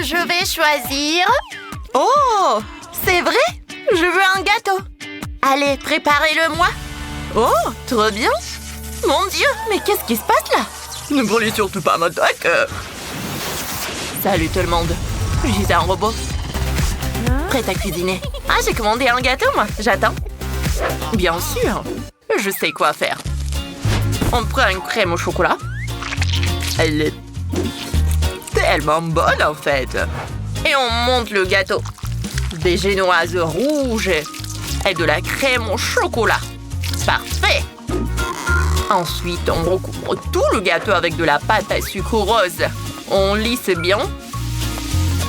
Je vais choisir... Oh, c'est vrai? Je veux un gâteau. Allez, préparez-le-moi. Oh, trop bien. Mon Dieu, mais qu'est-ce qui se passe là? Ne brûlez surtout pas ma tête. Salut tout le monde. Je suis un robot. Prête à cuisiner. Ah, j'ai commandé un gâteau, moi. J'attends. Bien sûr. Je sais quoi faire. On prend une crème au chocolat. Elle est tellement bonne, en fait. Et on monte le gâteau. Des génoises rouges et de la crème au chocolat. Parfait. Ensuite, on recouvre tout le gâteau avec de la pâte à sucre rose. On lisse bien.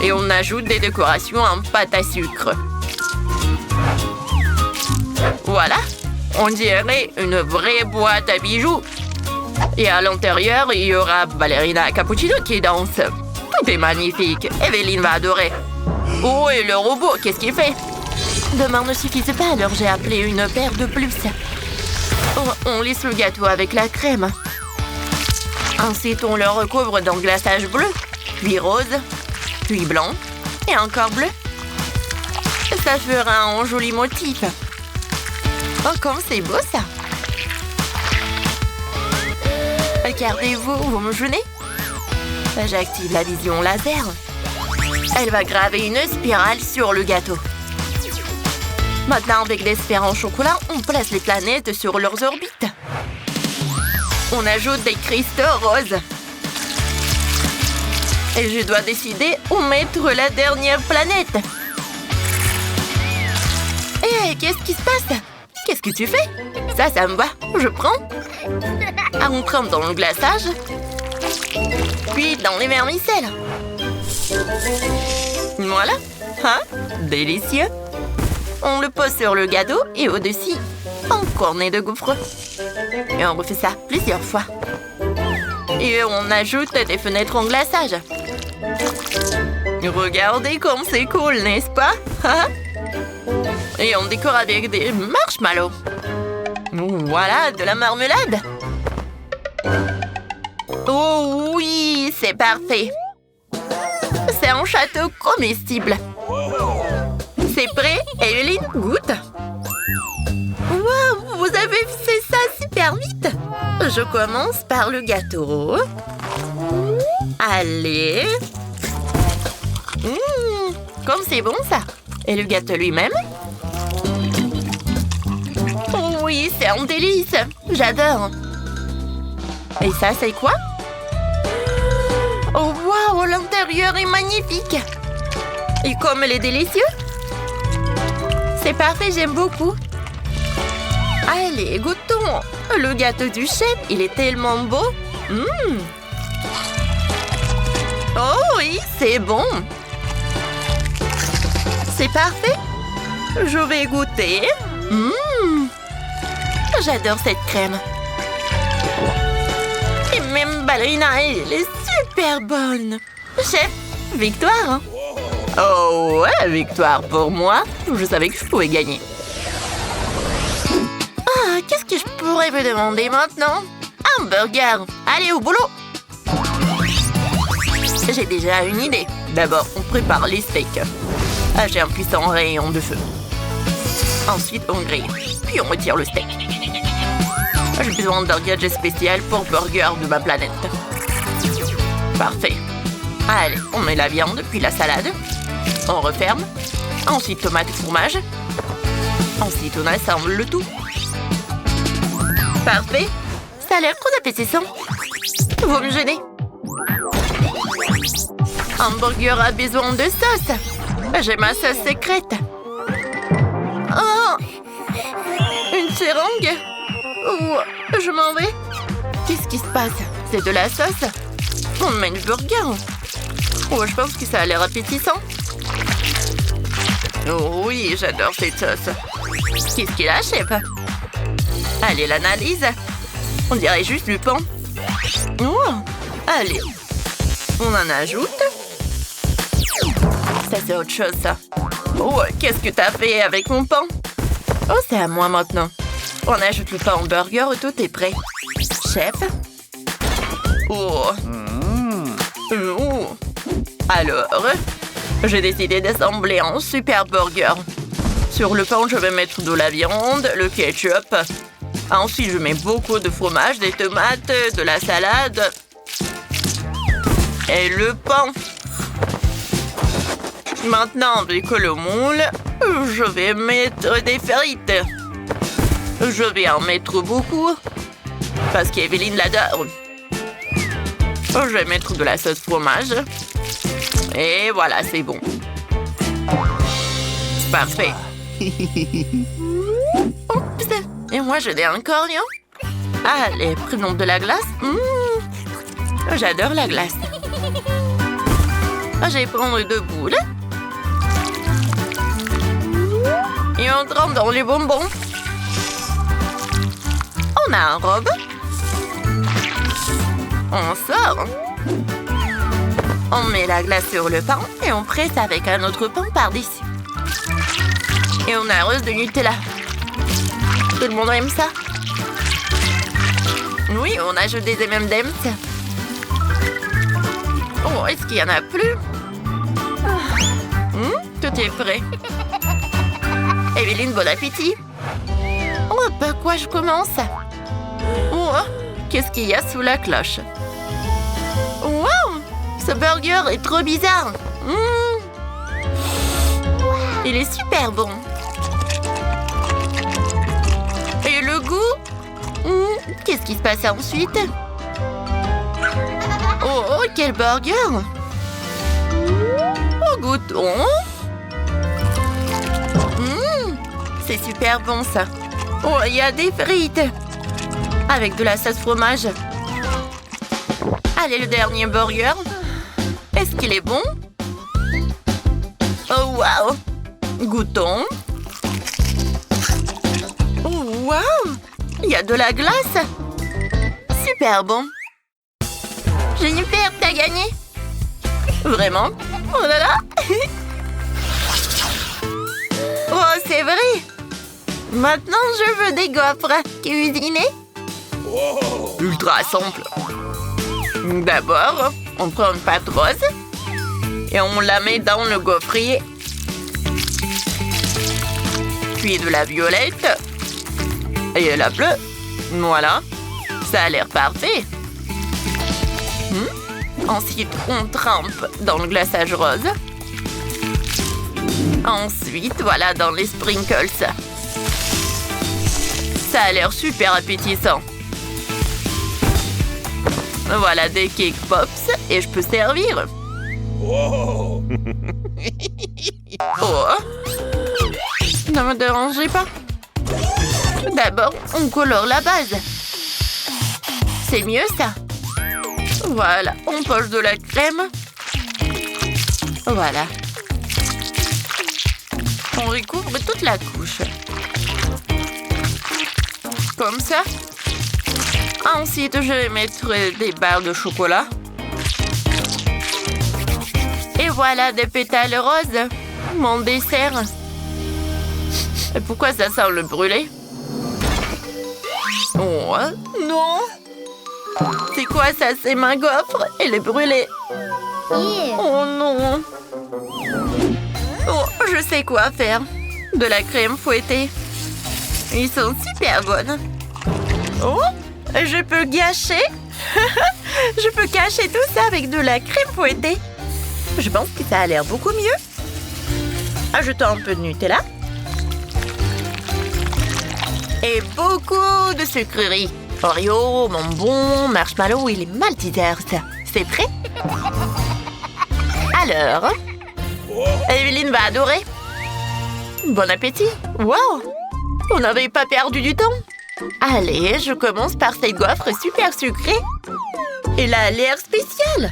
Et on ajoute des décorations en pâte à sucre. Voilà. On dirait une vraie boîte à bijoux. Et à l'intérieur, il y aura Ballerina Cappuccino qui danse. Tout est magnifique. Evelyne va adorer. Oh, et le robot, qu'est-ce qu'il fait? Demain ne suffisait pas, alors j'ai appelé une paire de plus. On lisse le gâteau avec la crème. Ensuite, on le recouvre d'un glaçage bleu, puis rose, puis blanc, et encore bleu. Ça fera un joli motif. Oh, comme c'est beau, ça! Regardez-vous, vous me gênez? J'active la vision laser. Elle va graver une spirale sur le gâteau. Maintenant, avec des sphères en chocolat, on place les planètes sur leurs orbites. On ajoute des cristaux roses. Et je dois décider où mettre la dernière planète. Hé, qu'est-ce qui se passe? Qu'est-ce que tu fais? Ça me va. Je prends. On prend dans le glaçage. Puis dans les vermicelles. Voilà. Hein? Délicieux. On le pose sur le gâteau et au-dessus, un cornet de gaufres. Et on refait ça plusieurs fois. Et on ajoute des fenêtres en glaçage. Regardez comme c'est cool, n'est-ce pas? Et on décore avec des marshmallows. Voilà, de la marmelade. Oh oui, c'est parfait. C'est un château comestible. C'est prêt, Evelyne, goûte. Wow, vous avez fait ça super vite. Je commence par le gâteau. Allez. Comme c'est bon, ça. Et le gâteau lui-même? Oh oui, c'est un délice. J'adore. Et ça, c'est quoi? Oh, wow, l'intérieur est magnifique. Et comme elle est délicieuse. C'est parfait, j'aime beaucoup. Allez, goûtons. Le gâteau du chef, il est tellement beau. Oh oui, c'est bon. C'est parfait. Je vais goûter. J'adore cette crème. Et même Ballerina, elle est super bonne. Chef, victoire, hein? Oh ouais, victoire pour moi. Je savais que je pouvais gagner. Ah, qu'est-ce que je pourrais vous demander maintenant? Un burger. Allez, au boulot. J'ai déjà une idée. D'abord, on prépare les steaks. J'ai un puissant rayon de feu. Ensuite, on grille. Puis on retire le steak. J'ai besoin d'un gadget spécial pour burger de ma planète. Parfait. Allez, on met la viande, puis la salade. On referme. Ensuite, tomate et fromage. Ensuite, on assemble le tout. Parfait. Ça a l'air trop appétissant. Vous me gênez. Un burger a besoin de sauce. J'ai ma sauce secrète. Oh! Une seringue? Oh, je m'en vais. Qu'est-ce qui se passe? C'est de la sauce? On met le burger. Oh, je pense que ça a l'air appétissant. Oh oui, j'adore cette sauce. Qu'est-ce qu'il a, chef? Allez, l'analyse. On dirait juste du pain. Oh, allez. On en ajoute. Ça, c'est autre chose, ça. Oh, qu'est-ce que t'as fait avec mon pain? Oh, c'est à moi maintenant. On ajoute le pain au burger et tout est prêt. Chef? Oh. Oh. Alors, j'ai décidé d'assembler un super burger. Sur le pain, je vais mettre de la viande, le ketchup. Ensuite, je mets beaucoup de fromage, des tomates, de la salade. Et le pain. Maintenant, avec le moule, je vais mettre des frites. Je vais en mettre beaucoup. Parce qu'Evelyne l'adore. Je vais mettre de la sauce fromage. Et voilà, c'est bon. Parfait. Oups. Et moi, je l'ai encore, non? Allez, prenons de la glace. J'adore la glace. Je vais prendre 2 boules. Et on trempe dans les bonbons. On a un robe. On sort. On met la glace sur le pain et on presse avec un autre pain par-dessus. Et on arrose de Nutella. Tout le monde aime ça? Oui, on ajoute des M&M's. Oh, est-ce qu'il y en a plus? Tout est prêt. Evelyne, bon appétit. Oh, par quoi je commence? Oh, qu'est-ce qu'il y a sous la cloche? Wow! Ce burger est trop bizarre. Il est super bon. Et le goût? Qu'est-ce qui se passe ensuite? Oh, quel burger! Oh, goûtons. C'est super bon, ça. Oh, il y a des frites. Avec de la sauce fromage. Allez, le dernier burger. Est-ce qu'il est bon? Oh, wow! Goûtons. Oh, wow! Il y a de la glace. Super bon. Jennifer, t'as gagné? Vraiment? Oh là là! Oh, c'est vrai! Maintenant, je veux des gaufres. Cuisiner? Ultra simple. D'abord, on prend une pâte rose et on la met dans le gaufrier. Puis de la violette et la bleue. Voilà, ça a l'air parfait. Ensuite, on trempe dans le glaçage rose. Ensuite, voilà, dans les sprinkles. Ça a l'air super appétissant. Voilà des cake pops et je peux servir. Oh. Ne me dérangez pas. D'abord, on colore la base. C'est mieux ça. Voilà, on poche de la crème. Voilà. On recouvre toute la couche. Comme ça. Ensuite, je vais mettre des barres de chocolat. Et voilà des pétales roses. Mon dessert. Et pourquoi ça sent le brûlé? Oh, non! C'est quoi ça? C'est ma gaufre? Elle est brûlée. Oh non! Oh, je sais quoi faire. De la crème fouettée. Ils sont super bonnes. Oh, je peux gâcher. Je peux cacher tout ça avec de la crème fouettée. Je pense que ça a l'air beaucoup mieux. Ajoutons un peu de Nutella. Et beaucoup de sucreries. Oreo, bonbons, marshmallow et les Maltesers. C'est prêt? Alors, Evelyne va adorer. Bon appétit. Wow! On n'avait pas perdu du temps. Allez, je commence par cette gaufre super sucrée. Elle a l'air spéciale.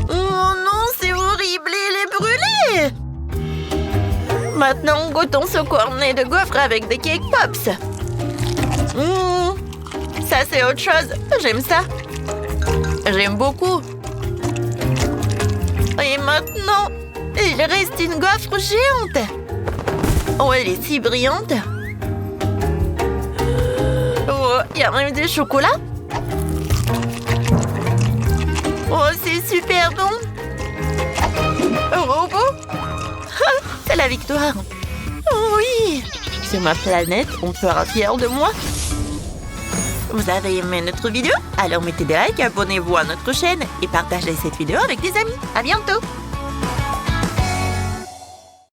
Oh non, c'est horrible, elle est brûlée. Maintenant, goûtons ce cornet de gaufre avec des cake pops. Ça, c'est autre chose. J'aime ça. J'aime beaucoup. Et maintenant, il reste une gaufre géante. Oh, elle est si brillante. Oh, il y a même du chocolat. Oh, c'est super bon! Un robot? C'est la victoire! Oh oui! Sur ma planète, on sera fiers de moi! Vous avez aimé notre vidéo? Alors mettez des likes, abonnez-vous à notre chaîne et partagez cette vidéo avec des amis. À bientôt!